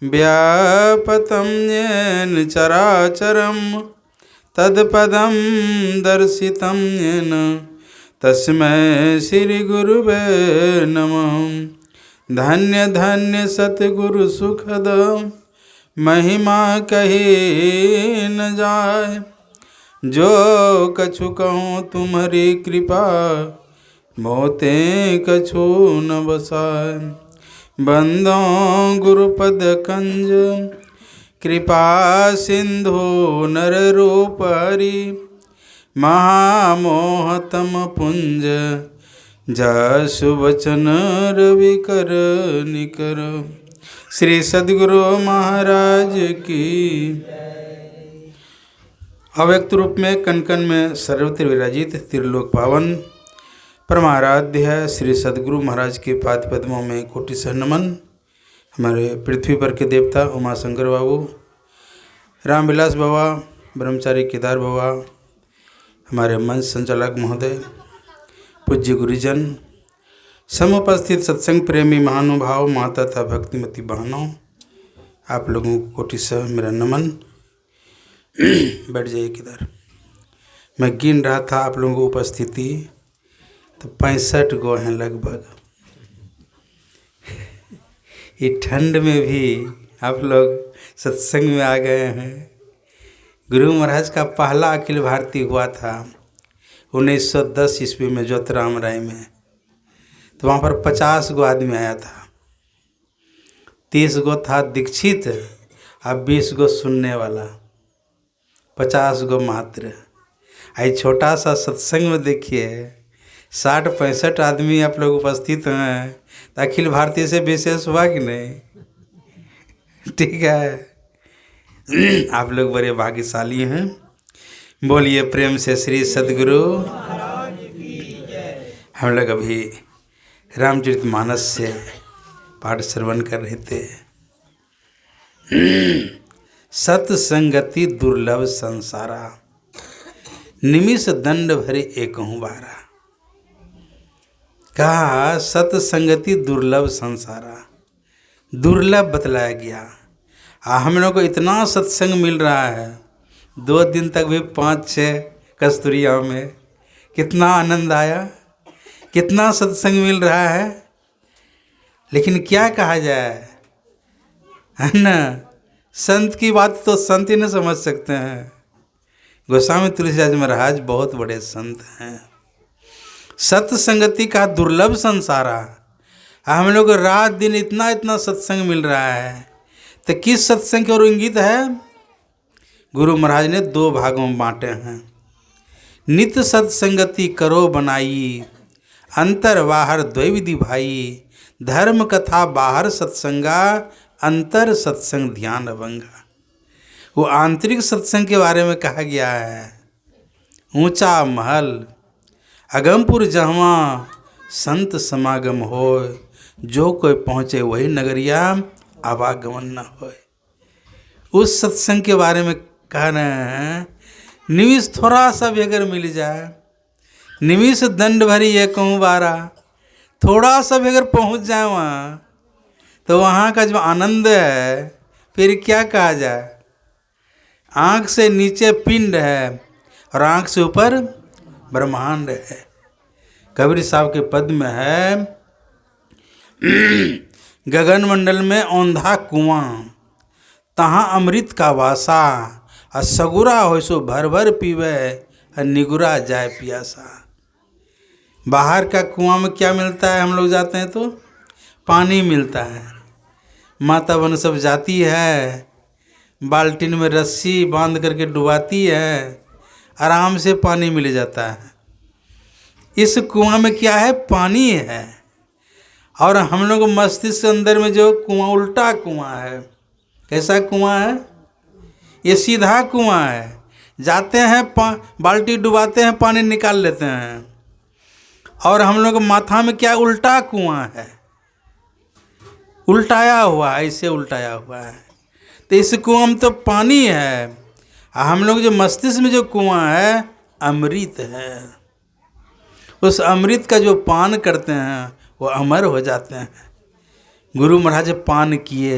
व्यापतं येन चराचरं तत्पदं दर्शितं येन तस्मै श्री गुरुवे नमः। धन्य धन्य सतगुरु सुखद महिमा कही न जाय। जो कछु कहूँ तुम्हारी कृपा मोते कछु न बसाय। बंदो गुरुपद कंज कृपा सिंधु नर रूप हरि महामोहतम पुंज जसु वचन रवि कर निकर। श्री सद्गुरु महाराज की। अव्यक्त रूप में कण कण में सर्वत्र विराजित त्रिलोक पावन परमाराध्य श्री सद्गुरु महाराज के पाद पद्मों में कोटि सह नमन। हमारे पृथ्वी पर के देवता उमा शंकर बाबू, रामविलास बाबा, ब्रह्मचारी केदार बाबा, हमारे मंच संचालक महोदय, पूज्य गुरुजन, समुपस्थित सत्संग प्रेमी महानुभाव, माता तथा भक्तिमती बहनों, आप लोगों को कोटि सह मेरा नमन। बैठ जाइए किधर। मैं गिन रहा था आप लोगों को उपस्थिति, तो 65 गो हैं लगभग। ये ठंड में भी आप लोग सत्संग में आ गए हैं। गुरु महाराज का पहला अखिल भारतीय हुआ था 1910 ईस्वी में ज्योतिराम राय में, तो वहाँ पर 50 गो आदमी आया था। 30 गो था दीक्षित, अब 20 गो सुनने वाला, 50 गो मात्र। आई छोटा सा सत्संग में देखिए 60-65 आदमी आप लोग उपस्थित हैं, तो अखिल भारतीय से विशेष हुआ कि नहीं? ठीक है, आप लोग बड़े भाग्यशाली हैं। बोलिए प्रेम से श्री सद्गुरु। हम लोग अभी रामचरितमानस से पाठ श्रवण कर रहे थे। सत्संगति दुर्लभ संसारा, निमिष दंड भरे एकहु बारा। कहा सत्संगति दुर्लभ संसारा, दुर्लभ बतलाया गया। हम लोग को इतना सत्संग मिल रहा है, 2 दिन तक भी 5-6 कस्तूरिया में कितना आनंद आया, कितना सत्संग मिल रहा है। लेकिन क्या कहा जाए, है ना, संत की बात तो संत ही न समझ सकते हैं। गोस्वामी तुलसीदास महाराज बहुत बड़े संत हैं। सत्संगति का दुर्लभ संसारा, हम लोग रात दिन इतना इतना सत्संग मिल रहा है, तो किस सत्संग की ओर इंगित है? गुरु महाराज ने 2 भागों में बांटे हैं। नित्य सत्संगति करो बनाई, अंतर बाहर द्वैविधि भाई। धर्म कथा बाहर सत्संगा, अंतर सत्संग ध्यान अभंगा। वो आंतरिक सत्संग के बारे में कहा गया है। ऊंचा महल अगमपुर जहवा संत समागम होय, जो कोई पहुँचे वही नगरिया आवागमन न होय। उस सत्संग के बारे में कह रहे हैं। निमिष थोड़ा सा भी अगर मिल जाए, निमिष दंड भरी एकहु बारा, थोड़ा सा भी अगर पहुँच जाए वहाँ, तो वहाँ का जो आनंद है फिर क्या कहा जाए। आँख से नीचे पिंड है और आँख से ऊपर ब्रह्मांड है। कबीर साहब के पद में है, गगन मंडल में औंधा कुआं, तहाँ अमृत का वासा। सगुरा हो सो भर भर पीवे, निगुरा जाए पियासा। बाहर का कुआं में क्या मिलता है? हम लोग जाते हैं तो पानी मिलता है। माता बन सब जाती है, बाल्टीन में रस्सी बांध करके डुबाती है, आराम से पानी मिल जाता है। इस कुआं में क्या है? पानी है। और हम लोग मस्तिष्क के अंदर में जो कुआं, उल्टा कुआं है। कैसा कुआं है? ये सीधा कुआं है। जाते हैं, बाल्टी डुबाते हैं, पानी निकाल लेते हैं। और हम लोग माथा में क्या? उल्टा कुआं है, उल्टाया हुआ, ऐसे उल्टाया हुआ है। तो इस कुआं में तो पानी है, हम लोग जो मस्तिष्क में जो कुआं है अमृत है। उस अमृत का जो पान करते हैं वो अमर हो जाते हैं। गुरु महाराज पान किए,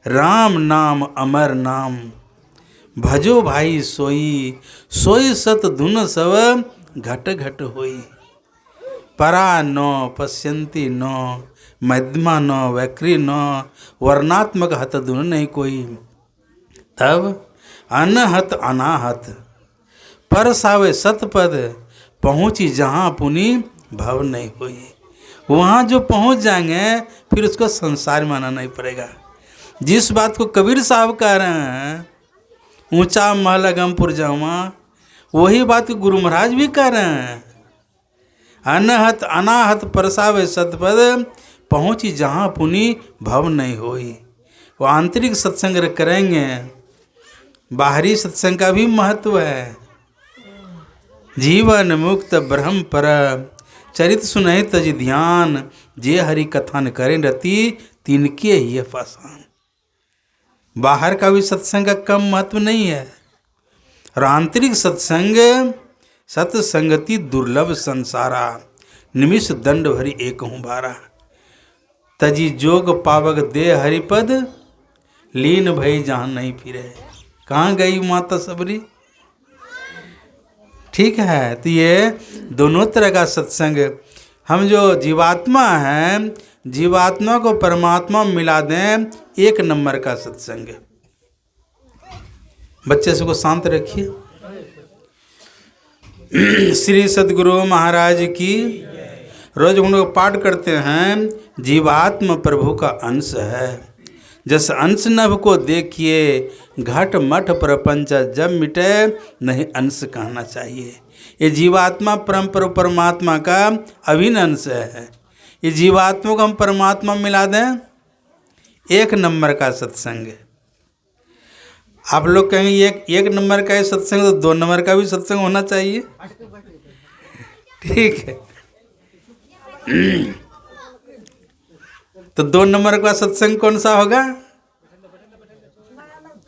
राम नाम अमर नाम, भजो भाई सोई, सोई सत धुन सब घट घट होई। परा नो पश्यंती नो, मध्यमा नो वैक्री नो, वर्णात्मक हत धुन नहीं कोई। तब अनहत अनाहत, पर सावे सतपद, पहुँची जहाँ पुनि भव नहीं हुई। वहाँ जो पहुँच जाएंगे फिर उसको संसार में आना नहीं पड़ेगा। जिस बात को कबीर साहब कह रहे हैं, ऊंचा महल अगमपुर जावा, वही बात को गुरु महाराज भी कह रहे हैं। अनहत अनाहत परसावे सतपद, पहुँची जहाँ पुनि भव नहीं होई। वो आंतरिक सत्संग करेंगे, बाहरी सत्संग का भी महत्व है। जीवन मुक्त ब्रह्म पर, चरित सुनहि तज ध्यान, जे हरि कथन करें रति, तिनके ही पासान। बाहर का भी सत्संग का कम महत्व नहीं है। और आंतरिक सत्संग, सत्संगति दुर्लभ संसारा, निमिष दंड भरी एक हूँ बारा। तजी जोग पावक दे हरिपद, लीन भई जहाँ नहीं फिरे। कहाँ गई माता सबरी? ठीक है, तो ये दोनों तरह का सत्संग। हम जो जीवात्मा हैं, जीवात्मा को परमात्मा मिला दें, एक नंबर का सत्संग। बच्चे से को शांत रखिए। श्री सद्गुरु महाराज की। रोज हम लोग पाठ करते हैं, जीवात्मा प्रभु का अंश है। जस अंश नभ को देखिए, घट मठ प्रपंच जब मिटे, नहीं अंश कहना चाहिए। ये जीवात्मा परमात्मा का अभिन्न अंश है। ये जीवात्मा को हम परमात्मा मिला दें, एक नंबर का सत्संग है। आप लोग कहेंगे एक नंबर का सत्संग, तो 2 नंबर का भी सत्संग होना चाहिए। ठीक है। तो 2 नंबर का सत्संग कौन सा होगा?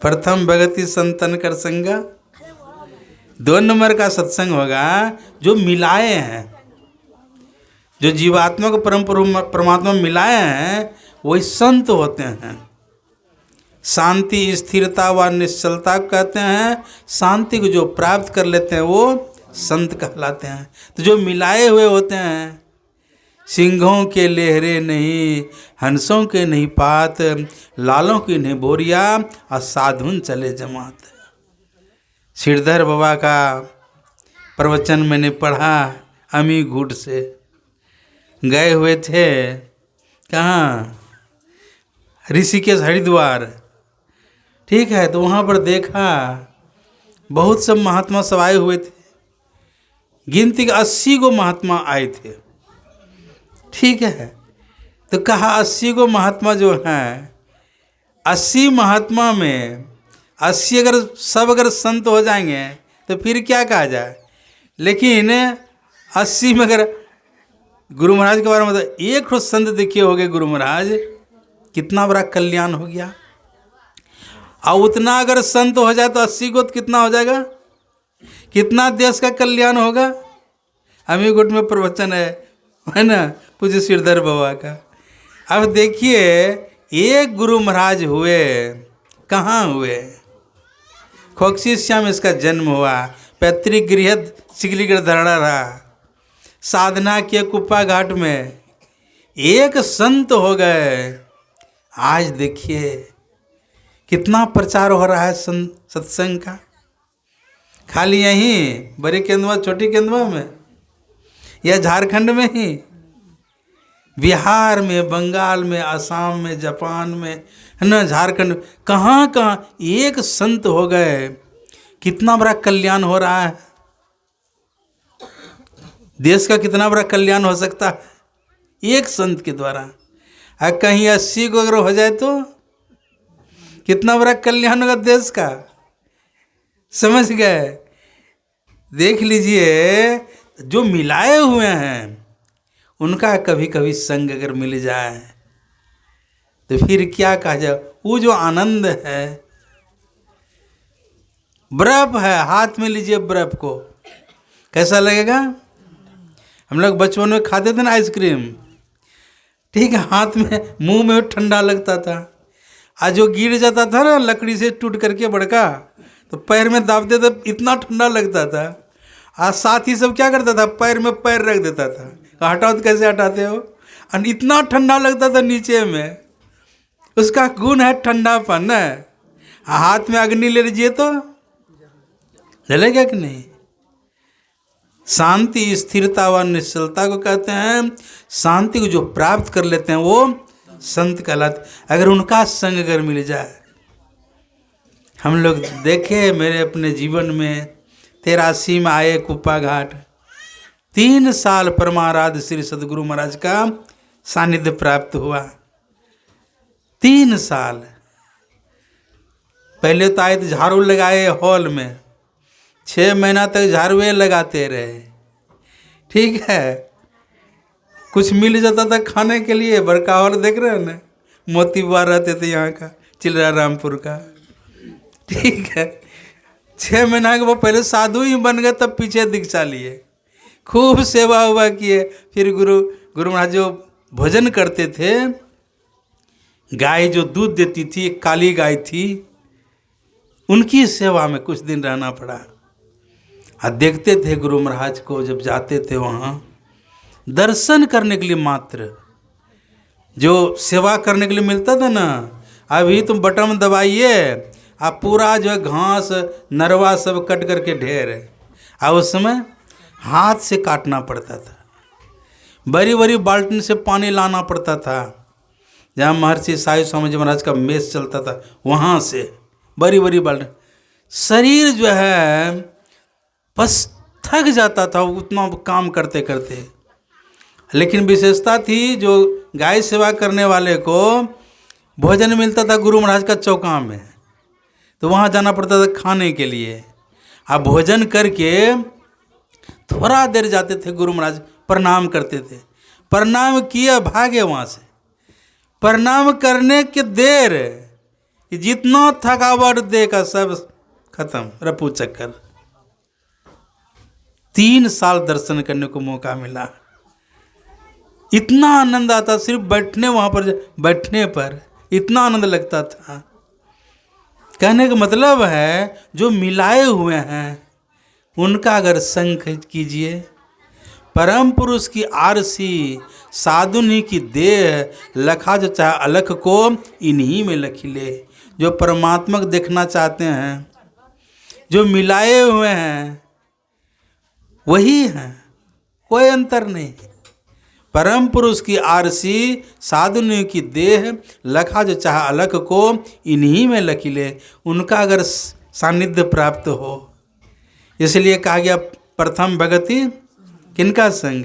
प्रथम भगति संतन कर संगा। 2 नंबर का सत्संग होगा जो मिलाए हैं, जो जीवात्मा को परमात्मा मिलाए हैं, वही संत होते हैं। शांति स्थिरता व निश्चलता कहते हैं। शांति को जो प्राप्त कर लेते हैं वो संत कहलाते हैं। तो जो मिलाए हुए होते हैं, सिंहों के लेहरे नहीं, हंसों के नहीं पात, लालों की नहीं बोरिया, और साधुन चले जमात। श्रीधर बाबा का प्रवचन मैंने पढ़ा अमी घूट से। गए हुए थे कहाँ? ऋषिकेश हरिद्वार। ठीक है, तो वहाँ पर देखा बहुत सब महात्मा सब आए हुए थे। गिनती के 80 गो महात्मा आए थे। ठीक है, तो कहा 80 गो महात्मा जो हैं, 80 महात्मा में 80 अगर संत हो जाएंगे तो फिर क्या कहा जाए। लेकिन 80 में अगर गुरु महाराज के बारे में तो एक ठो संत देखिए हो गए गुरु महाराज, कितना बड़ा कल्याण हो गया। और उतना अगर संत हो जाए तो 80 को तो कितना हो जाएगा, कितना देश का कल्याण होगा। अमीगुट में प्रवचन है ना, पूज्य श्रीधर बाबा का। अब देखिए, एक गुरु महाराज हुए, कहाँ हुए? खोक्सी श्याम इसका जन्म हुआ, पैतृक गृह सिगलीगढ़ धरड़ा रहा, साधना किए कुप्पा घाट में, एक संत हो गए। आज देखिए कितना प्रचार हो रहा है सत्संग का। खाली यहीं बड़े केंद्रवा छोटी केंद्रवा में या झारखंड में ही, बिहार में, बंगाल में, असम में, जापान में, है ना, झारखंड, कहाँ कहाँ एक संत हो गए। कितना बड़ा कल्याण हो रहा है। देश का कितना बड़ा कल्याण हो सकता है एक संत के द्वारा। कहीं 80 को अगर हो जाए तो कितना बड़ा कल्याण होगा देश का। समझ गए? देख लीजिए, जो मिलाए हुए हैं उनका कभी कभी संग अगर मिल जाए तो फिर क्या कहा जाए। वो जो आनंद है, बर्फ है, हाथ में लीजिए बर्फ को, कैसा लगेगा? हम लोग बचपन में खाते थे ना आइसक्रीम, ठीक है, हाथ में मुंह में ठंडा लगता था। आज जो गिर जाता था ना लकड़ी से टूट करके बड़का, तो पैर में दाबते तो इतना ठंडा लगता था। आज साथी सब क्या करता था, पैर में पैर रख देता था, हटाओ तो कैसे हटाते हो, और इतना ठंडा लगता था नीचे में। उसका गुण है ठंडापन है। हाथ में अग्नि ले लीजिए तो जलेगा कि नहीं। शांति स्थिरता व निश्चलता को कहते हैं। शांति को जो प्राप्त कर लेते हैं वो संत कहलाते। अगर उनका संग अगर मिल जाए, हम लोग देखे मेरे अपने जीवन में 83 में आए कुप्पा घाट, 3 साल परमाराध्य श्री सद्गुरु महाराज का सानिध्य प्राप्त हुआ। 3 साल पहले तो आए तो झाड़ू लगाए हॉल में, 6 महीना तक झाड़ुए लगाते रहे। ठीक है, कुछ मिल जाता था खाने के लिए। बड़का हॉल देख रहे हैं ना, मोती बुआ रहते थे यहाँ का, चिलरा रामपुर का। ठीक है, 6 महीना के वो पहले साधु ही बन गए, तब पीछे दीक्षा लिए, खूब सेवा हुआ किए। फिर गुरु महाराज जो भोजन करते थे, गाय जो दूध देती थी, एक काली गाय थी, उनकी सेवा में कुछ दिन रहना पड़ा। और देखते थे गुरु महाराज को, जब जाते थे वहाँ दर्शन करने के लिए मात्र, जो सेवा करने के लिए मिलता था ना, अभी तुम बटन दबाइए, आप पूरा जो है घास नरवा सब कट करके ढेर है। और उस समय हाथ से काटना पड़ता था, बड़ी बड़ी बाल्टी से पानी लाना पड़ता था। जहाँ महर्षि साई स्वामी जी महाराज का मेस चलता था, वहाँ से बड़ी बड़ी बाल्टी। शरीर जो है बस थक जाता था उतना काम करते करते। लेकिन विशेषता थी, जो गाय सेवा करने वाले को भोजन मिलता था गुरु महाराज का चौका में, तो वहाँ जाना पड़ता था खाने के लिए। अब भोजन करके थोड़ा देर जाते थे, गुरु महाराज प्रणाम करते थे, प्रणाम किया भागे वहाँ से। प्रणाम करने के देर कि जितना थकावट देगा सब खत्म, रफू चक्कर। 3 साल दर्शन करने को मौका मिला, इतना आनंद आता, सिर्फ बैठने वहाँ पर बैठने पर इतना आनंद लगता था। कहने का मतलब है, जो मिलाए हुए हैं उनका अगर संग कीजिए, परम पुरुष की आरसी साधुनी की देह, लखा जो चाहे अलख को इन्हीं में लखिले। जो परमात्मा को देखना चाहते हैं, जो मिलाए हुए हैं वही हैं, कोई अंतर नहीं। परम पुरुष की आरसी साधुनी की देह, लखा जो चाहे अलख को इन्हीं में लखिले। उनका अगर सानिध्य प्राप्त हो, इसलिए कहा गया प्रथम भगति किनका संग,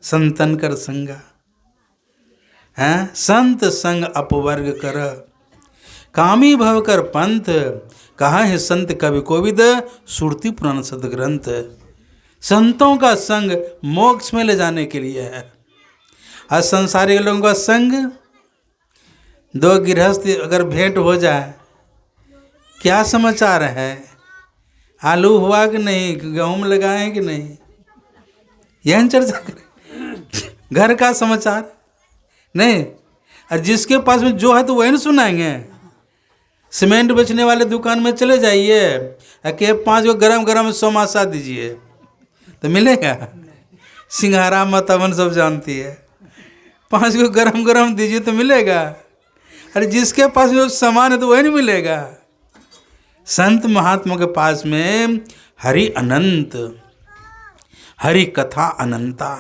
संतन कर संगा है। संत संग अपवर्ग कर, कामी भव कर पंथ, कहाँ है संत कवि कोविद, सुरति पुराण सदग्रंथ। संतों का संग मोक्ष में ले जाने के लिए है। और संसारिक लोगों का संग, 2 गृहस्थ अगर भेंट हो जाए, क्या समाचार है, आलू हुआ कि नहीं, गेहूँ लगाए कि नहीं, यह चर्चा करें। घर का समाचार नहीं, और जिसके पास में जो है तो वही ना सुनाएंगे। सीमेंट बेचने वाले दुकान में चले जाइए, कि 5 गो गरम गरम समोसा दीजिए, तो मिलेगा। सिंघारा मतवन सब जानती है, 5 गो गरम गरम दीजिए तो मिलेगा। अरे जिसके पास जो सामान है तो वही नहीं मिलेगा। संत महात्मा के पास में हरि अनंत, हरि कथा अनंता,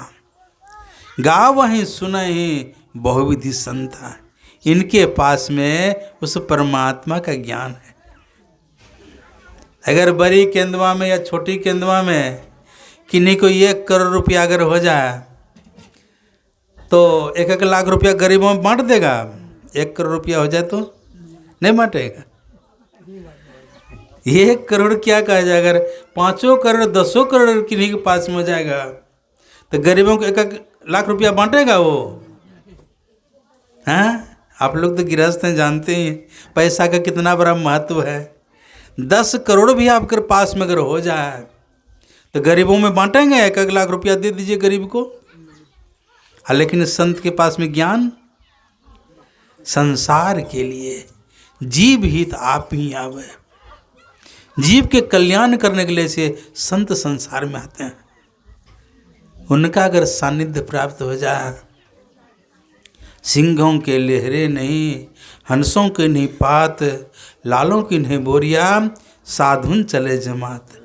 गावहि सुनहि बहुविधि संता। इनके पास में उस परमात्मा का ज्ञान है। अगर बड़ी केंद्रमा में या छोटी केंद्रमा में किन्हीं को 1 करोड़ रुपया अगर हो जाए, तो 1-1 लाख रुपया गरीबों में बांट देगा। 1 करोड़ रुपया हो जाए तो नहीं बांटेगा। 1 करोड़ क्या कहा जाए, अगर 5 करोड़ 10 करोड़ किन्हीं के पास में हो जाएगा, तो गरीबों को 1-1 लाख रुपया बांटेगा वो। हाँ, आप लोग तो गृहस्थ हैं, जानते हैं पैसा का कितना बड़ा महत्व है। 10 करोड़ भी आपके पास में अगर हो जाए, तो गरीबों में बांटेंगे। 1-1 लाख रुपया दे दीजिए गरीब को। लेकिन संत के पास में ज्ञान संसार के लिए, जीव हित आप ही आवे, जीव के कल्याण करने के लिए से संत संसार में आते हैं। उनका अगर सानिध्य प्राप्त हो जाए, सिंहों के लहरे नहीं, हंसों के नहीं पात, लालों की नहीं बोरिया, साधुन चले जमात।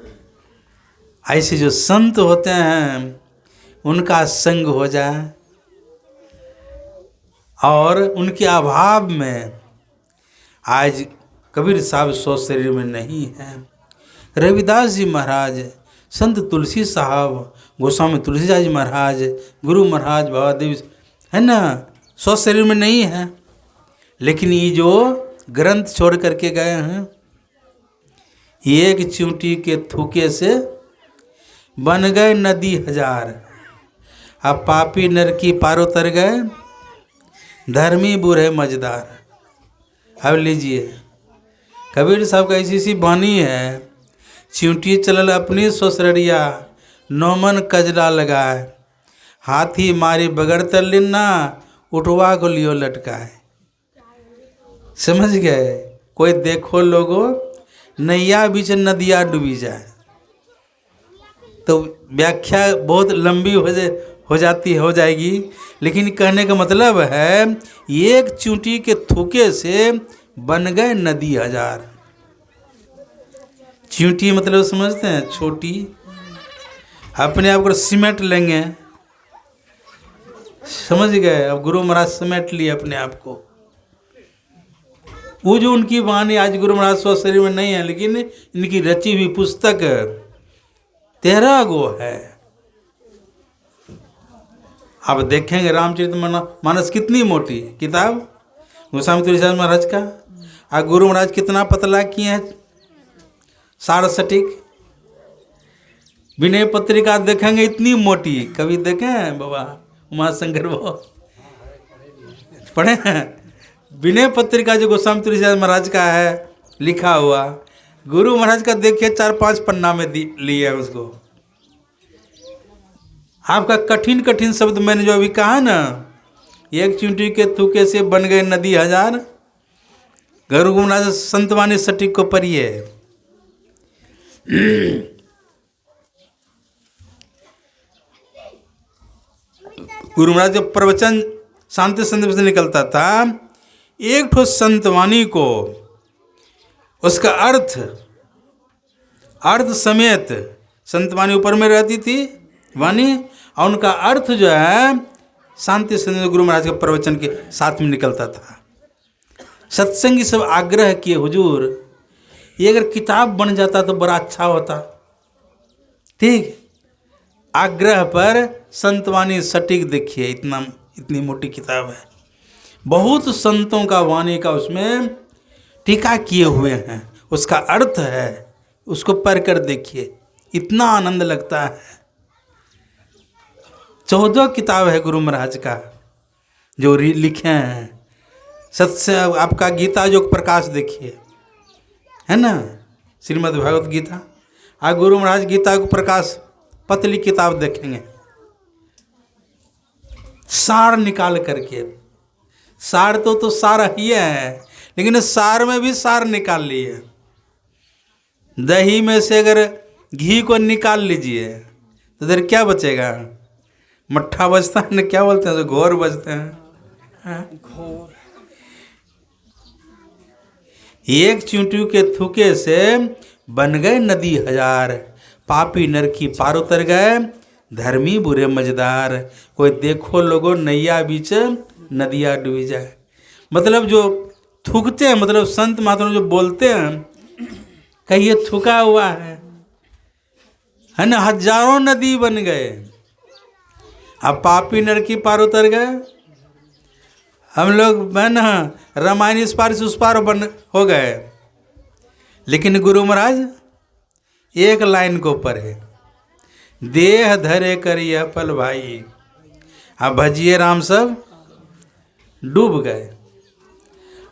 ऐसे जो संत होते हैं उनका संग हो जाए और उनके अभाव में आज कबीर साहब सौ शरीर में नहीं है, रविदास जी महाराज, संत तुलसी साहब, गोस्वामी तुलसीदास जी महाराज, गुरु महाराज, बाबा देव है ना, सौ शरीर में नहीं है। लेकिन ये जो ग्रंथ छोड़ करके गए हैं, एक चींटी के थूके से बन गए नदी हजार। अब पापी नर की पार उतर गए, धर्मी बूढ़े मजेदार। अब लीजिए, कबीर साहब का ऐसी सी बानी है, चींटी चलल अपनी ससुररिया, नौमन कजरा लगाए, हाथी मारी बगड़ तर लिन्ना, उठवा को लियो लटकाए। समझ गए? कोई देखो लोगो, नैया बीच नदिया डूबी जाए। तो व्याख्या बहुत लंबी हो जाएगी, लेकिन कहने का मतलब है एक चींटी के थूके से बन गए नदी हजार। चींटी मतलब समझते हैं, छोटी, अपने आप को सिमट लेंगे। समझ गए? अब गुरु महाराज सिमट लिए अपने आप को। वो जो उनकी वाणी आज गुरु महाराज स्व शरीर में नहीं है, लेकिन इनकी रची हुई पुस्तक 13 गो है। आप देखेंगे रामचरितमानस कितनी मोटी किताब गोस्वामी तुलसीदास महाराज का, और गुरु महाराज कितना पतला किए हैं, सार सटीक। विनय पत्रिका देखेंगे इतनी मोटी, कभी देखे हैं बाबा उमाशंकर वो पढ़े हैं? विनय पत्रिका जो गोस्वामी तुलसीदास महाराज का है लिखा हुआ, गुरु महाराज का देखिए 4-5 पन्ना में लिया है उसको। आपका कठिन कठिन शब्द मैंने जो अभी कहा ना, एक चींटी के थूके से बन गए नदी हजार, गुरु महाराज संतवानी सटीक को पढ़िए। गुरु महाराज जब प्रवचन शांति संदेश से निकलता था, एक ठो संतवाणी को उसका अर्थ समेत संतवाणी ऊपर में रहती थी वाणी, और उनका अर्थ जो है शांति संदेश गुरु महाराज के प्रवचन के साथ में निकलता था। सत्संगी सब आग्रह किए, हुजूर ये अगर किताब बन जाता तो बड़ा अच्छा होता। ठीक, आग्रह पर संतवाणी सटीक देखिए, इतनी मोटी किताब है, बहुत संतों का वाणी का उसमें टीका किए हुए हैं, उसका अर्थ है, उसको पढ़ कर देखिए, इतना आनंद लगता है। 14 किताब है गुरु महाराज का जो लिखे हैं। सत्य आपका गीता जो प्रकाश देखिए, है ना, श्रीमद् भागवत गीता, आज गुरु महाराज गीता को प्रकाश पतली किताब देखेंगे, सार निकाल करके। सार तो सार ही है, लेकिन सार में भी सार निकाल लिए। दही में से अगर घी को निकाल लीजिए तो इधर क्या बचेगा? मट्ठा बचता है ना, क्या बोलते हैं, तो घोर बचते हैं। घोर। एक चींटी के थूके से बन गए नदी हजार, पापी नर की पार उतर गए, धर्मी बुरे मजेदार। कोई देखो लोगो, नैया बीच नदिया डूबी जाए। मतलब जो थूकते हैं, मतलब संत महात्मा जो बोलते हैं, कहिए थूका हुआ है ना, हजारों नदी बन गए, अब पापी नर की पार उतर गए। हम लोग है ना रामायण इस पार से उस पार हो गए, लेकिन गुरु महाराज एक लाइन को पढ़े, देह धरे करिए पल भाई, अब भजिए राम सब डूब गए।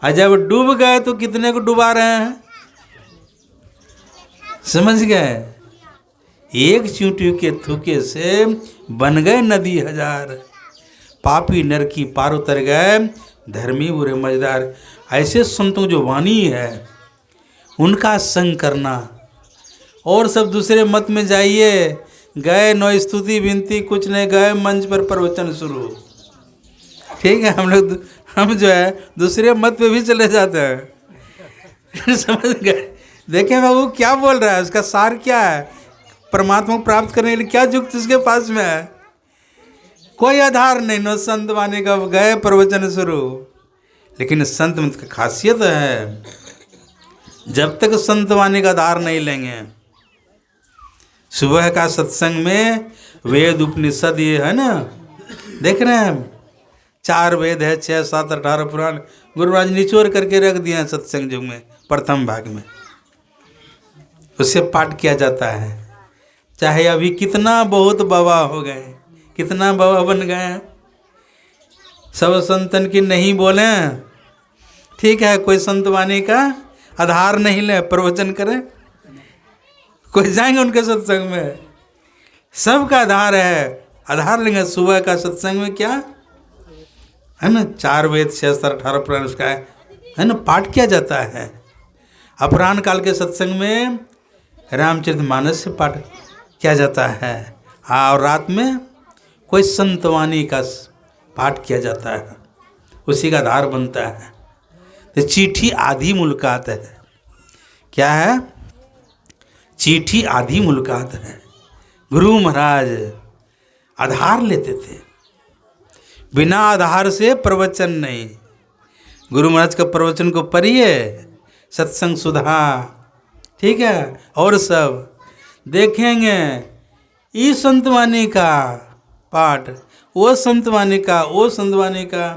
और जब डूब गए तो कितने को डुबा रहे हैं? समझ गए? एक चींटी के थूके से बन गए नदी हजार, पापी नर की पार उतर गए, धर्मी बुरे मजेदार। ऐसे संतों जो वाणी है उनका संग करना। और सब दूसरे मत में जाइए, गए नो स्तुति विनती कुछ नहीं, गए मंच पर प्रवचन शुरू। ठीक है, हम जो है दूसरे मत पे भी चले जाते हैं। समझ गए? देखें बाबू क्या बोल रहा है, उसका सार क्या है, परमात्मा को प्राप्त करने के लिए क्या युक्ति उसके पास में है? कोई आधार नहीं, नो संत वाणी का, गए प्रवचन शुरू। लेकिन संत मत की खासियत है, जब तक संत वाणी का आधार नहीं लेंगे, सुबह का सत्संग में वेद उपनिषद ये है ना, देख रहे हैं हम, 4 वेद है, 6, 7, 18 पुराण गुरु महाराज निचोड़ करके रख दिए हैं सत्संग युग में, प्रथम भाग में उससे पाठ किया जाता है। चाहे अभी कितना बहुत बाबा हो गए, कितना बाबा बन गए, सब संतन की नहीं बोले, ठीक है, कोई संत वाणी का आधार नहीं ले, प्रवचन करें, कोई जाएंगे उनके सत्संग में? सबका आधार है, आधार लेंगे। सुबह का सत्संग में क्या है ना, 4 वेद 6, 7, 18 पुराण उसका है ना, पाठ किया जाता है। अपराह्न काल के सत्संग में रामचरितमानस से पाठ किया जाता है। हाँ, और रात में कोई संतवाणी का पाठ किया जाता है, उसी का आधार बनता है। तो चिट्ठी आधी मुलाकात है, क्या है? चिट्ठी आधी मुलाकात है। गुरु महाराज आधार लेते थे, बिना आधार से प्रवचन नहीं। गुरु महाराज का प्रवचन को पढ़िए, सत्संग सुधा, ठीक है, और सब देखेंगे, इस संतवाणी का पाठ, वो संतवाणी का, वो संतवाणी का,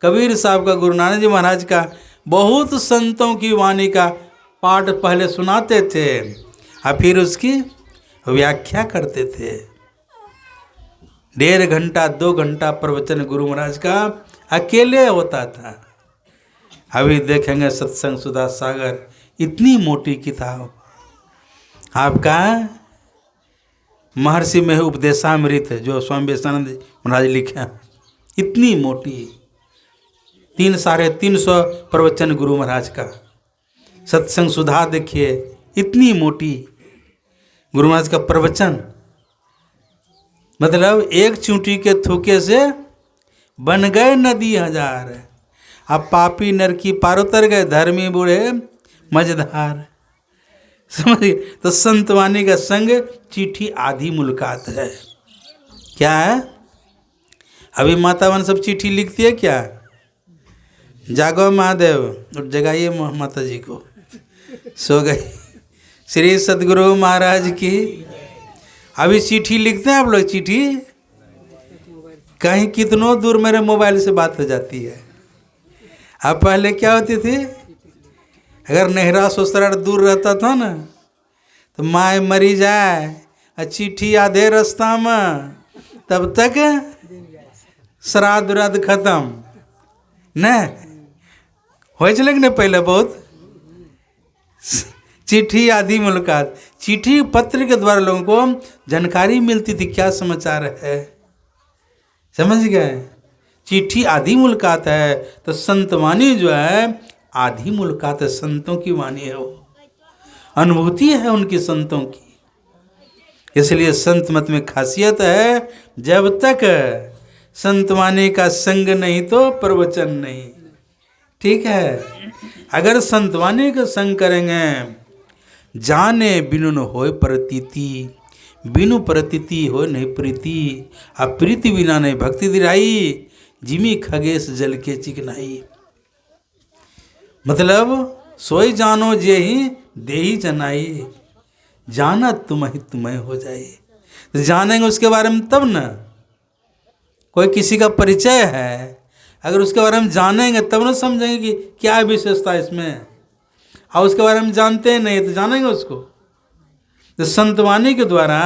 कबीर साहब का, गुरु नानक जी महाराज का, बहुत संतों की वाणी का पाठ पहले सुनाते थे और फिर उसकी व्याख्या करते थे। 1.5 घंटा 2 घंटा प्रवचन गुरु महाराज का अकेले होता था। अभी देखेंगे सत्संग सुधा सागर, इतनी मोटी किताब, आपका महर्षि में उपदेशामृत जो स्वामी विवेकानंद महाराज लिखे, इतनी मोटी, 300-350 प्रवचन गुरु महाराज का। सत्संग सुधा देखिए, इतनी मोटी गुरु महाराज का प्रवचन, मतलब एक चूंटी के थूके से बन गए नदी 1000। अब पापी नर की पार उतर गए, धर्मी बूढ़े मजेदार। समझिए, तो संतवाणी का संग चिट्ठी आधी मुलाकात है। क्या है? अभी माता वन सब चिट्ठी लिखती है क्या? जागो महादेव, उठ जगाइए माता जी को, सो गई। श्री सदगुरु महाराज की। अभी चिट्ठी लिखते हैं आप लोग, चिट्ठी कहीं कितनों दूर मेरे मोबाइल से बात हो जाती है। अब पहले क्या होती थी, अगर नहरा ससुराल दूर रहता था ना, तो माँ मरी जाए और चिट्ठी आधे रास्ता में, तब तक श्राद्ध उराद्ध खत्म न हो चले कि नहीं। पहले बहुत चिट्ठी आधी मुलाकात, चिट्ठी पत्र के द्वारा लोगों को जानकारी मिलती थी क्या समाचार है, समझ गए। चिट्ठी आधी मुलाकात है, तो संतवाणी जो है आधी मुलाकात है, संतों की वाणी है, वो अनुभूति है उनकी संतों की। इसलिए संत मत में खासियत है, जब तक संतवाणी का संग नहीं तो प्रवचन नहीं, ठीक है। अगर संतवाणी का संग करेंगे, जाने बिनु न होय प्रतीति, बिनु प्रतीति हो नहीं प्रीति, अप्रीति बिना नहीं भक्ति दिराई, जिमी खगेश जल के चिकनाई। मतलब सोई जानो जे ही देही जनाई, जाना तुम्हें तुम्हें हो जाए। तो जानेंगे उसके बारे में तब ना, कोई किसी का परिचय है, अगर उसके बारे में जानेंगे तब ना समझेंगे कि क्या विशेषता इसमें, और उसके बारे में जानते नहीं तो जानेंगे उसको। तो संतवाणी के द्वारा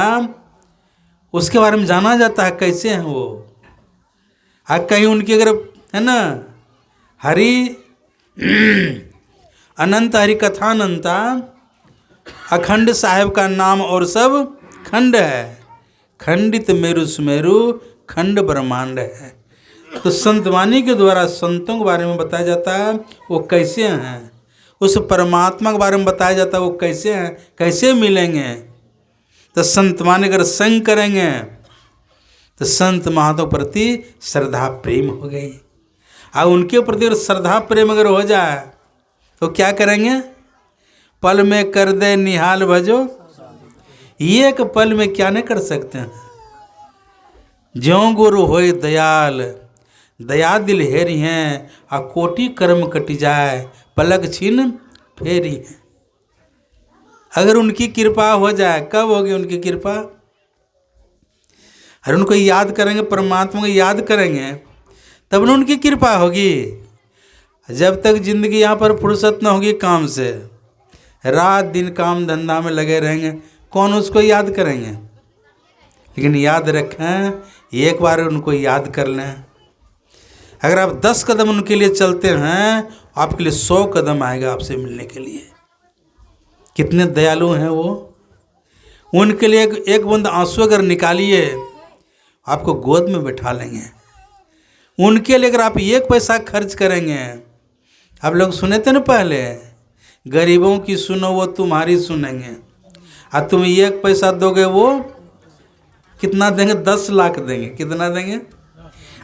उसके बारे में जाना जाता है, कैसे हैं वो। कहीं उनकी अगर है ना हरि अनंत हरि कथानंता, अखंड साहेब का नाम और सब खंड है, खंडित मेरु सुमेरु खंड ब्रह्मांड है। तो संतवाणी के द्वारा संतों के बारे में बताया जाता है वो कैसे हैं, उस परमात्मा के बारे में बताया जाता है वो कैसे हैं, कैसे मिलेंगे। तो संतवाणी अगर संग करेंगे तो संत महात्मा प्रति श्रद्धा प्रेम हो गई। और उनके प्रति अगर श्रद्धा प्रेम अगर हो जाए तो क्या करेंगे, पल में कर दे निहाल भजो, एक पल में क्या नहीं कर सकते हैं। ज्यों गुरु होए दयाल, दया दिल हेरी हैं, आ कोटि कर्म कटी जाए, पलक छीन फेरी हैं। अगर उनकी कृपा हो जाए, कब होगी उनकी कृपा, अरे उनको याद करेंगे, परमात्मा को याद करेंगे तब न उनकी कृपा होगी। जब तक जिंदगी यहाँ पर फुर्सत न होगी काम से, रात दिन काम धंधा में लगे रहेंगे, कौन उसको याद करेंगे। लेकिन याद रखें, एक बार उनको याद कर लें। अगर आप 10 कदम उनके लिए चलते हैं, आपके लिए 100 कदम आएगा आपसे मिलने के लिए। कितने दयालु हैं वो। उनके लिए एक बूंद आंसू अगर निकालिए, आपको गोद में बैठा लेंगे। उनके लिए अगर आप 1 पैसा खर्च करेंगे, आप लोग सुने थे ना पहले, गरीबों की सुनो वो तुम्हारी सुनेंगे, और तुम 1 पैसा दोगे वो कितना देंगे, 10 लाख देंगे। कितना देंगे।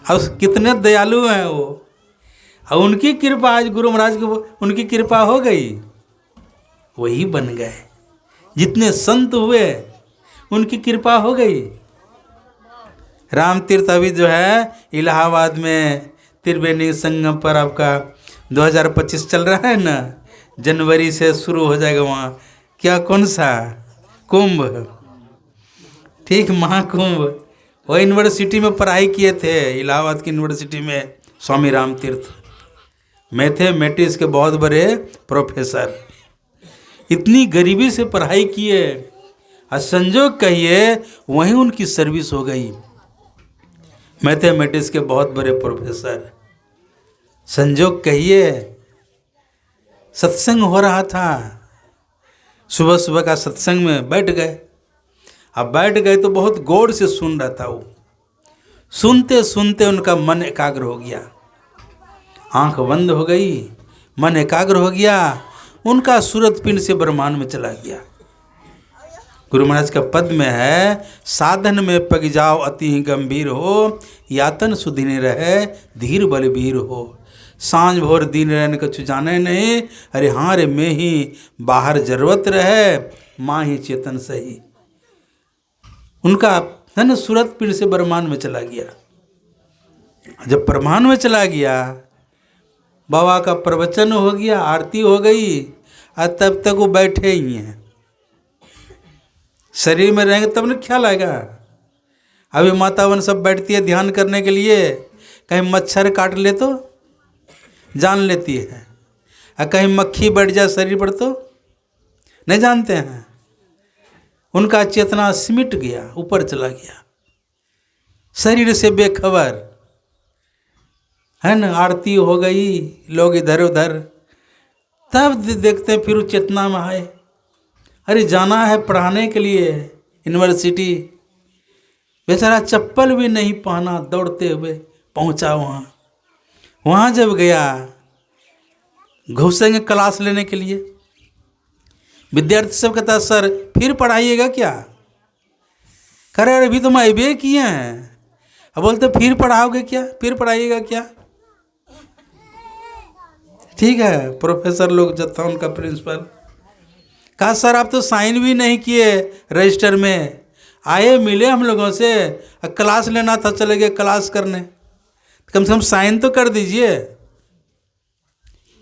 और कितने दयालु हैं वो। और उनकी कृपा, आज गुरु महाराज की उनकी कृपा हो गई, वही बन गए। जितने संत हुए उनकी कृपा हो गई। राम तीर्थ अभी जो है इलाहाबाद में त्रिवेणी संगम पर आपका 2025 चल रहा है ना, जनवरी से शुरू हो जाएगा वहाँ। क्या, कौन सा कुंभ, ठीक, महाकुंभ। वो यूनिवर्सिटी में पढ़ाई किए थे, इलाहाबाद की यूनिवर्सिटी में स्वामी राम तीर्थ, मैथमेटिक्स के बहुत बड़े प्रोफेसर। इतनी गरीबी से पढ़ाई किए, और संजोग कहिए वहीं उनकी सर्विस हो गई। मैथमेटिक्स के बहुत बड़े प्रोफेसर, संजोग कहिए। सत्संग हो रहा था, सुबह सुबह का सत्संग में बैठ गए। अब बैठ गए तो बहुत गौर से सुन रहा था वो। सुनते सुनते उनका मन एकाग्र हो गया, आंख बंद हो गई, मन एकाग्र हो गया, उनका सूरत पिंड से ब्रह्मांड में चला गया। गुरु महाराज का पद में है, साधन में पग जाओ अति ही गंभीर हो, यातन सुधीने रहे धीर बलबीर हो। सांझ भोर दिन रहने कछु जाने नहीं, अरे हाँ रे में ही बाहर जरूरत रहे, माँ ही चेतन सही। उनका धन सूरत पिंड से ब्रह्मांड में चला गया। जब ब्रह्मांड में चला गया, बाबा का प्रवचन हो गया, आरती हो गई, और तब तक वो बैठे ही हैं। शरीर में रहेंगे तब ना ख्याल आएगा। अभी मातावन सब बैठती है ध्यान करने के लिए, कहीं मच्छर काट ले तो जान लेती है, और कहीं मक्खी बैठ जाए शरीर पर तो नहीं जानते हैं। उनका चेतना सिमट गया, ऊपर चला गया, शरीर से बेखबर है ना। आरती हो गई, लोग इधर उधर, तब देखते हैं फिर वो चेतना में आए, अरे जाना है पढ़ाने के लिए यूनिवर्सिटी। बेचारा चप्पल भी नहीं पहना, दौड़ते हुए पहुंचा वहाँ। वहाँ जब गया, घुसेंगे क्लास लेने के लिए, विद्यार्थी सब कहता है सर फिर पढ़ाइएगा क्या। कह रहे अभी तो MBA किए हैं। अब बोलते फिर पढ़ाओगे क्या, फिर पढ़ाइएगा क्या। ठीक है, प्रोफेसर लोग जब था उनका प्रिंसिपल, कहा सर आप तो साइन भी नहीं किए रजिस्टर में, आए मिले हम लोगों से, क्लास लेना था, चले गए क्लास करने, कम से कम साइन तो कर दीजिए।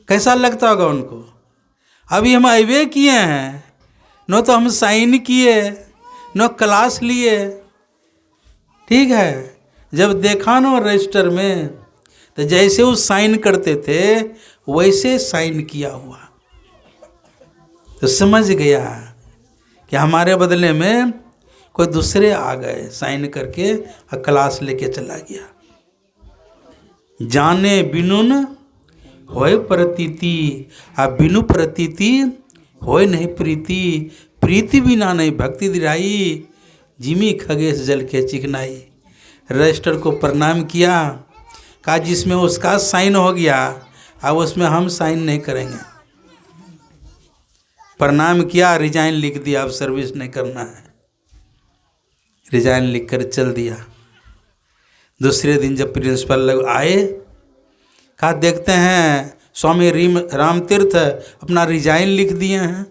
कैसा लगता होगा उनको। अभी हम MBA किए हैं, न तो हम साइन किए न क्लास लिए। ठीक है, जब देखा ना रजिस्टर में, तो जैसे वो साइन करते थे वैसे साइन किया हुआ, तो समझ गया कि हमारे बदले में कोई दूसरे आ गए, साइन करके और क्लास लेके चला गया। जाने बिनुन होय प्रतीति, आ बिनु प्रतीति होय नहीं प्रीति, प्रीति बिना नहीं भक्ति दिराई, जिमी खगेश जल के चिकनाई। रजिस्टर को प्रणाम किया, कहा जिसमें उसका साइन हो गया अब उसमें हम साइन नहीं करेंगे। प्रणाम किया, रिजाइन लिख दिया, अब सर्विस नहीं करना है, रिजाइन लिख कर चल दिया। दूसरे दिन जब प्रिंसिपल लोग आए, कहा देखते हैं स्वामी राम तीर्थ अपना रिजाइन लिख दिए हैं।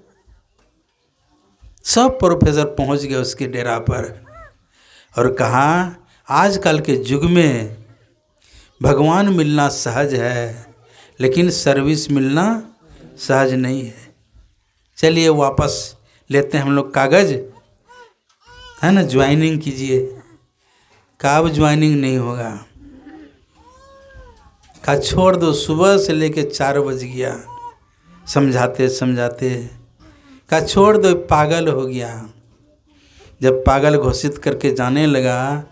सब प्रोफेसर पहुंच गए उसके डेरा पर और कहा आजकल के युग में भगवान मिलना सहज है लेकिन सर्विस मिलना सहज नहीं है। चलिए वापस लेते हैं हम लोग कागज़, है ना, ज्वाइनिंग कीजिए। कब ज्वाइनिंग नहीं होगा, कहा छोड़ दो। सुबह से लेके 4 बज गया समझाते समझाते, कहा छोड़ दो, पागल हो गया। जब पागल घोषित करके जाने लगा,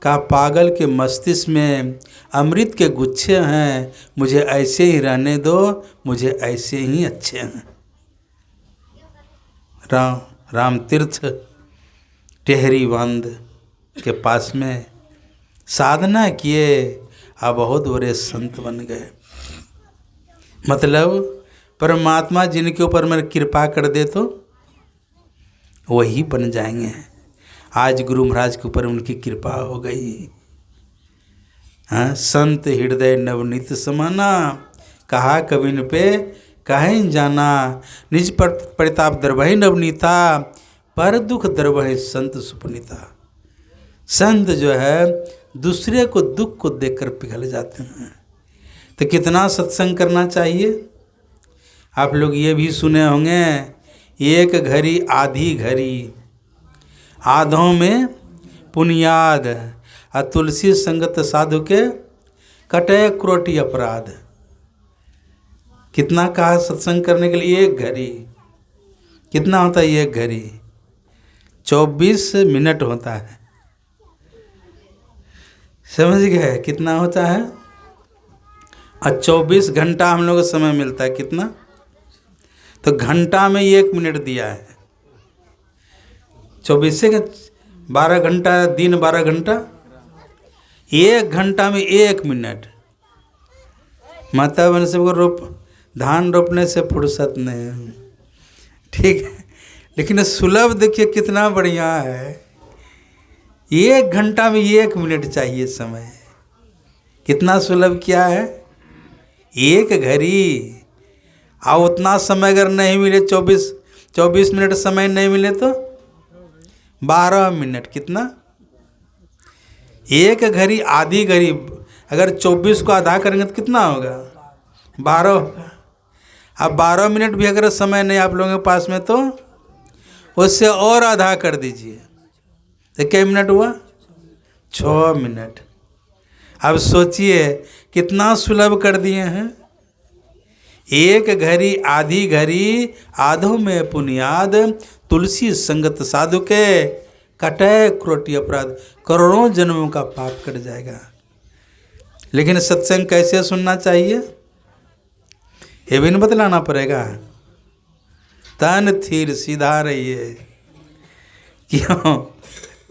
कहा पागल के मस्तिष्क में अमृत के गुच्छे हैं, मुझे ऐसे ही रहने दो, मुझे ऐसे ही अच्छे हैं। राम तीर्थ टेहरी बांध के पास में साधना किए अब बहुत बड़े संत बन गए। मतलब परमात्मा जिनके ऊपर मेरे कृपा कर दे तो वही बन जाएंगे। आज गुरु महाराज के ऊपर उनकी कृपा हो गई। हाँ, संत हृदय नवनीत समाना, कहा कविन पे कहीं जाना, निज पर प्रताप दरबहि नवनीता, पर दुख दरबहि संत सुपनीता। संत जो है दूसरे को दुख को देखकर पिघल जाते हैं। तो कितना सत्संग करना चाहिए। आप लोग ये भी सुने होंगे, एक घड़ी आधी घड़ी, आधों में पुनियाद, और तुलसी संगत साधु के कटे क्रोटी अपराध। कितना कहा सत्संग करने के लिए, एक घड़ी। कितना होता है एक घड़ी? 24 मिनट होता है। समझ गए कितना होता है? और 24 घंटा हम लोग को समय मिलता है। कितना? तो घंटा में 1 मिनट दिया है। 24 से 12 घंटा, दिन 12 घंटा, 1 घंटा में 1 मिनट। माता बहन सबको धान रोपने से फुर्सत नहीं है, ठीक है, लेकिन सुलभ देखिए कितना बढ़िया है। 1 घंटा में 1 मिनट चाहिए समय। कितना सुलभ किया है, एक घड़ी। और उतना समय अगर नहीं मिले, 24 मिनट समय नहीं मिले तो 12 मिनट। कितना? एक घड़ी आधी घड़ी। अगर 24 को आधा करेंगे तो कितना होगा? 12 होगा। अब 12 मिनट भी अगर समय नहीं आप लोगों के पास में तो उससे और आधा कर दीजिए, तो क्या मिनट हुआ? 6 मिनट। अब सोचिए कितना सुलभ कर दिए हैं। एक घड़ी आधी घड़ी, आधों में पुनियाद, तुलसी संगत साधु के कटे क्रोटी अपराध। करोड़ों जन्मों का पाप कट जाएगा। लेकिन सत्संग कैसे सुनना चाहिए ये भी नहीं बतलाना पड़ेगा। तन थीर सीधा रहिए। क्यों?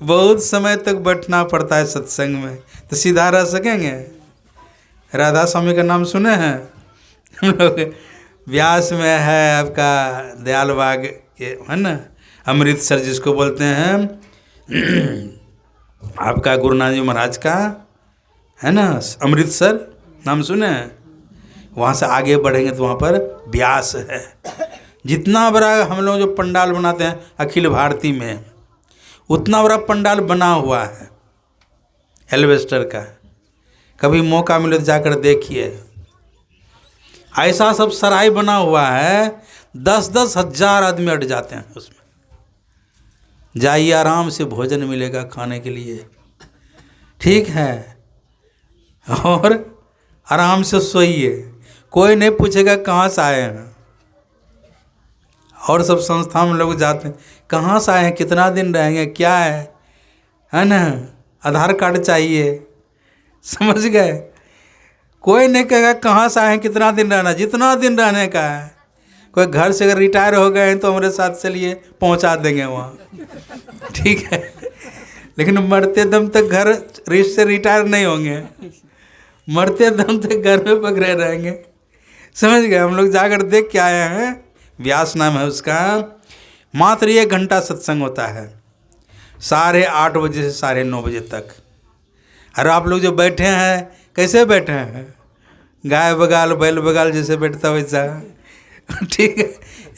बहुत समय तक बैठना पड़ता है सत्संग में, तो सीधा रह सकेंगे? राधा स्वामी का नाम सुने हैं हम लोग? व्यास में है आपका दयाल बाग के, है ना, अमृतसर जिसको बोलते हैं, आपका गुरु नानक जी महाराज का, है ना, अमृतसर नाम सुने हैं? वहाँ से आगे बढ़ेंगे तो वहाँ पर व्यास है। जितना बड़ा हम लोग जो पंडाल बनाते हैं अखिल भारती में, उतना बड़ा पंडाल बना हुआ है एल्वेस्टर का। कभी मौका मिले तो जाकर देखिए। ऐसा सब सराय बना हुआ है, 10-10 हज़ार आदमी अट जाते हैं उसमें। जाइए, आराम से भोजन मिलेगा खाने के लिए, ठीक है, और आराम से सोइए। कोई नहीं पूछेगा कहाँ से आए हैं। और सब संस्था में लोग जाते हैं, कहाँ से आए हैं, कितना दिन रहेंगे, क्या है ना, आधार कार्ड चाहिए। समझ गए? कोई नहीं कहेगा कहाँ से आए हैं, कितना दिन रहना, जितना दिन रहने का है। कोई घर से अगर रिटायर हो गए हैं तो हमारे साथ चलिए, पहुँचा देंगे वहाँ, ठीक है। लेकिन मरते दम तक घर से रिटायर नहीं होंगे, मरते दम तक घर में पकड़े रहेंगे। समझ गए? हम लोग जाकर देख के आए हैं, व्यास नाम है उसका। मात्र 1 घंटा सत्संग होता है, 8:30 बजे से 9:30 बजे तक। और आप लोग जो बैठे हैं, कैसे बैठे हैं? गाय बगाल बैल बगाल जैसे बैठता वैसा। ठीक है,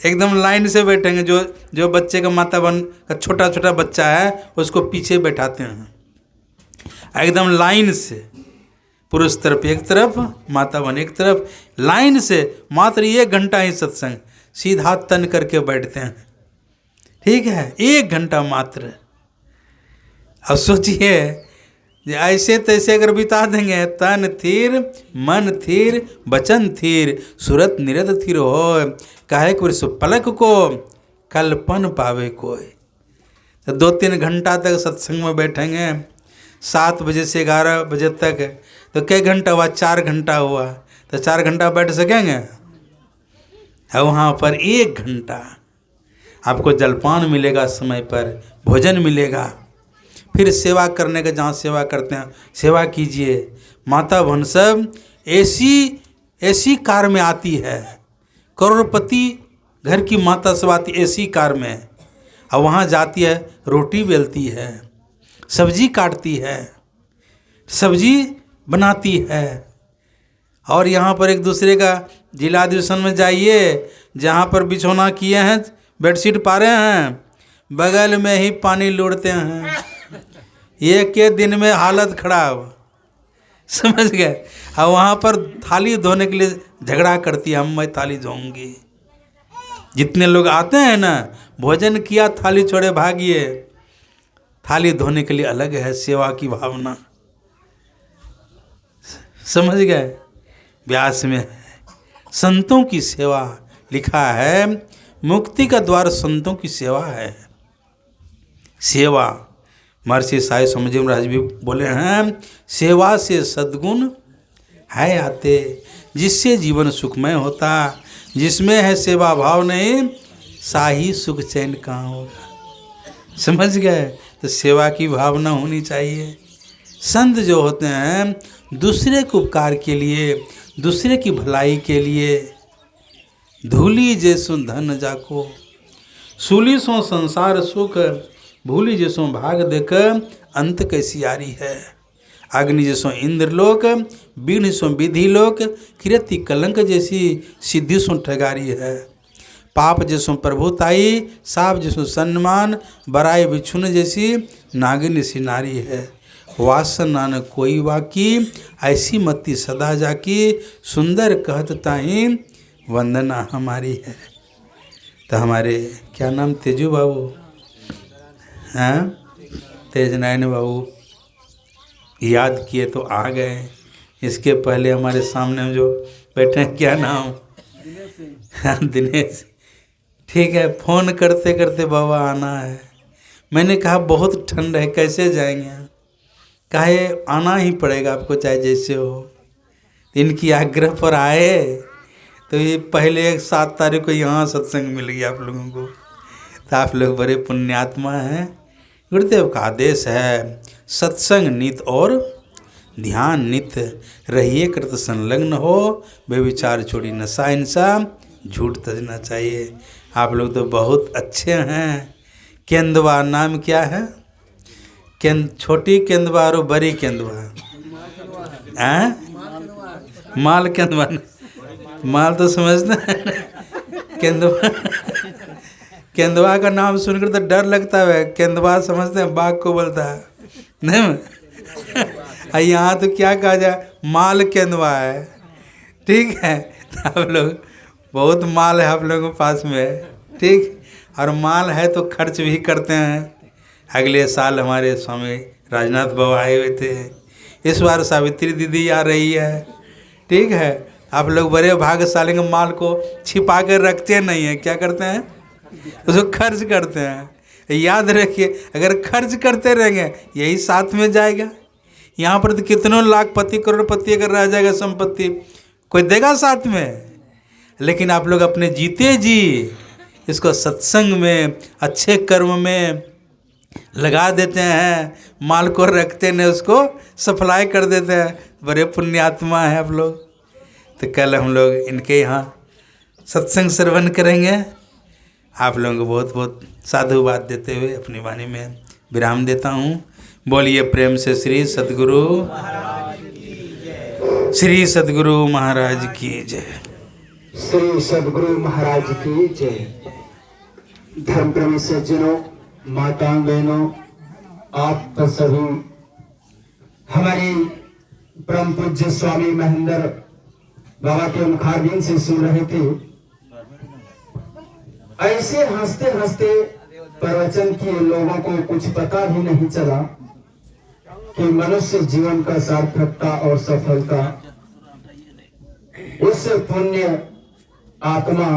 एकदम लाइन से बैठेंगे। जो बच्चे का माता बन का छोटा छोटा बच्चा है उसको पीछे बैठाते हैं, एकदम लाइन से, पुरुष तरफ एक तरफ, माता बन एक तरफ, लाइन से। मात्र 1 घंटा ही सत्संग, सीधा तन करके बैठते हैं। ठीक है, 1 घंटा मात्र। अब सोचिए, ऐसे तैसे अगर बिता देंगे, तन थीर मन थीर बचन थीर सुरत निरत थीर हो, काहे कुछ पलक को कल्पन पावे कोई। तो 2-3 घंटा तक सत्संग में बैठेंगे, 7 बजे से 11 बजे तक, तो कई घंटा हुआ? 4 घंटा हुआ। तो 4 घंटा बैठ सकेंगे? और वहाँ पर 1 घंटा आपको जलपान मिलेगा, समय पर भोजन मिलेगा। फिर सेवा करने का, जहाँ सेवा करते हैं सेवा कीजिए। माता बहन सब ऐसी कार में आती है, करोड़पति घर की माता सब आती ऐसी कार में, और वहाँ जाती है, रोटी बेलती है, सब्जी काटती है, सब्जी बनाती है। और यहाँ पर एक दूसरे का जिला दिवसन में जाइए, जहाँ पर बिछौना किए हैं, बेडशीट पा रहे हैं, बगल में ही पानी लूटते हैं। एक के दिन में हालत खराब। समझ गए? और वहाँ पर थाली धोने के लिए झगड़ा करती है, मैं थाली धोऊंगी। जितने लोग आते हैं ना, भोजन किया थाली छोड़े भागिए। थाली धोने के लिए अलग है सेवा की भावना। समझ गए? व्यास में संतों की सेवा लिखा है, मुक्ति का द्वार संतों की सेवा है। सेवा, महर्षि साई स्वामी जी महाराज भी बोले हैं, सेवा से सद्गुण है आते, जिससे जीवन सुखमय होता। जिसमें है सेवा भाव नहीं, साही सुख चैन कहाँ होगा। समझ गए? तो सेवा की भावना होनी चाहिए। संत जो होते हैं, दूसरे के उपकार के लिए, दूसरे की भलाई के लिए, धूली जैसो धन जाको, सूली सो संसार सुख, भूली जैसो भाग देख, अंत कैसी यारी है। अग्नि जैसो इंद्रलोक, बीण जैसो विधि लोक, कीर्ति कलंक जैसी सिद्धि सो ठगारी है। पाप जैसो प्रभुताई, साप जैसो सम्मान, बराई बिछुन जैसी नागिन सी नारी है। वासना न कोई वाकी, ऐसी मति सदा जाकी, सुंदर कहत ताही वंदना हमारी है। तो हमारे क्या नाम, तेजू बाबू, हाँ, तेजनारायण बाबू याद किए तो आ गए। इसके पहले हमारे सामने जो बैठे हैं, क्या नाम, हाँ, दिनेश। ठीक है, फ़ोन करते करते बाबा आना है। मैंने कहा बहुत ठंड है, कैसे जाएंगे? कहे आना ही पड़ेगा आपको, चाहे जैसे हो। इनकी आग्रह पर आए, तो ये पहले 7 तारीख को यहाँ सत्संग मिल गया आप लोगों को। तो आप लोग बड़े पुण्यात्मा हैं। गुरुदेव का आदेश है, सत्संग नित और ध्यान नित रहिए, कृत संलग्न हो, बेविचार छोड़ी नशा हिंसा, झूठ तजना चाहिए। आप लोग तो बहुत अच्छे हैं। केंदवा नाम क्या है? छोटी केंदवा और बड़ी केंदवा, माल केंदवा, माल तो समझते हैं। केंदवा, केंदवा का नाम सुनकर तो डर लगता है। केंदवा समझते हैं बाघ को बोलता है, नहीं? यहाँ तो क्या कहा जाए, माल केंदवा है। ठीक है, आप लोग बहुत माल है आप लोगों के पास में। ठीक, और माल है तो खर्च भी करते हैं। अगले साल हमारे स्वामी राजनाथ बाबा आए हुए थे, इस बार सावित्री दीदी आ रही है। ठीक है, आप लोग बड़े भाग्यशाली के माल को छिपा कर रखते नहीं हैं, क्या करते हैं, उसको खर्च करते हैं। याद रखिए, अगर खर्च करते रहेंगे यही साथ में जाएगा। यहाँ पर तो कितनों लाखपति करोड़पति अगर रह जाएगा संपत्ति, कोई देगा साथ में? लेकिन आप लोग अपने जीते जी इसको सत्संग में, अच्छे कर्म में लगा देते हैं, माल को रखते नहीं, उसको सप्लाई कर देते हैं। बड़े पुण्यात्मा हैं आप लोग। तो कल हम लोग इनके यहाँ सत्संग श्रवण करेंगे। आप लोगों को बहुत बहुत साधुवाद देते हुए अपनी वाणी में विराम देता हूँ। बोलिए प्रेम से श्री सद्गुरु महाराज की जय। श्री सद्गुरु महाराज की जय। धर्म प्रेमी सज्जनों, माताओं, बहनों, आप सभी हमारे परम पूज्य स्वामी महेंद्र बाबा के मुखारबिंद से सुन रहे थे। ऐसे हंसते हंसते प्रवचन किए, लोगों को कुछ पता भी नहीं चला कि मनुष्य जीवन का सार्थकता और सफलता उस पुण्य आत्मा